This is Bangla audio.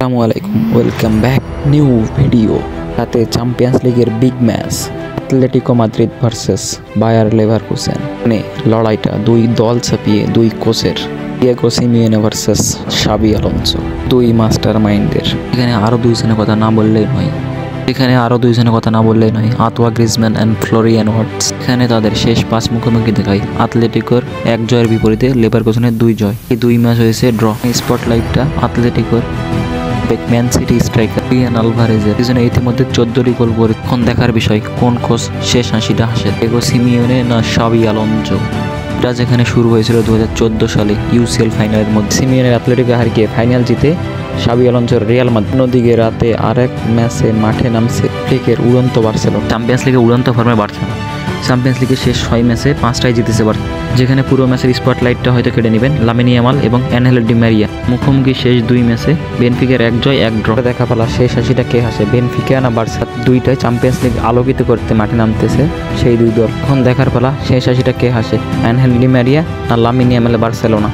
আসসালামু আলাইকুম, ওয়েলকাম ব্যাক নিউ ভিডিও। রাতে চ্যাম্পিয়ন্স লিগের big match Atletico Madrid versus Bayer Leverkusen. মানে লড়াইটা দুই দল ছাপিয়ে দুই কোচের, ডিয়েগো সিমিওনে ভার্সেস শাবি আলোনসো, দুই মাস্টার মাইন্ডের। এখানে আরও দুইজনের কথা না বললেই নয়। আতোয়া গ্রিজম্যান অ্যান্ড ফ্লোরিয়ান ওয়ার্ডস এখানে তাদের শেষ 5 মুখোমুখি দেখায়। অ্যাটলেটিকোর 1 জয়ের বিপরীতে লেভারকুসেনের 2 জয়। এই 2 ম্যাচ হয়েছে ড্র। স্পটলাইটটা অ্যাটলেটিকোর ম্যান সিটি স্ট্রাইকার জুলিয়ান আলভারেজের। পিছনে ইতিমধ্যে 14টি গোল করে। এখন দেখার বিষয় কোন কোচ শেষ হাসিটা হাসে, ডিয়েগো সিমিওনে না শাবি আলোনসো। এটা যেখানে শুরু হয়েছিল 2014 সালে ইউসিএল ফাইনালের মধ্যে। সিমিওনের অ্যাটলেটিকো হারিয়ে ফাইনাল জিতে শাবি আলোনসোর রিয়াল মাদ্রিদ। অন্যদিকে রাতে আরেক ম্যাচে মাঠে নামছে লিগের উড়ন্ত বার্সেলোনা। চ্যাম্পিয়ন্স লিগে উড়ন্ত ফর্মে বার্সেলোনা চ্যাম্পিয়ন্স লিগের শেষ 6 ম্যাচে 5টাই জিতেছে বার্সেলোনা। যেখানে পুরো ম্যাচের স্পটলাইটটা হয়তো কেড়ে নেবেন লামিন ইয়ামাল এবং অ্যানহেল ডি মারিয়া। মুখোমুখি শেষ 2 ম্যাচে বেনফিকার 1 জয় 1 ড্র। দেখা পালা শেষ হাসিটা কে হাসে, বেনফিকা না বার্সা? দুইটাই চ্যাম্পিয়ন্স লিগ আলোকিত করতে মাঠে নামতেছে সেই দুই দল। এখন দেখার পালা শেষ হাসিটা কে হাসে, অ্যানহেল ডি মারিয়া না লামিন ইয়ামাল বার্সেলোনা।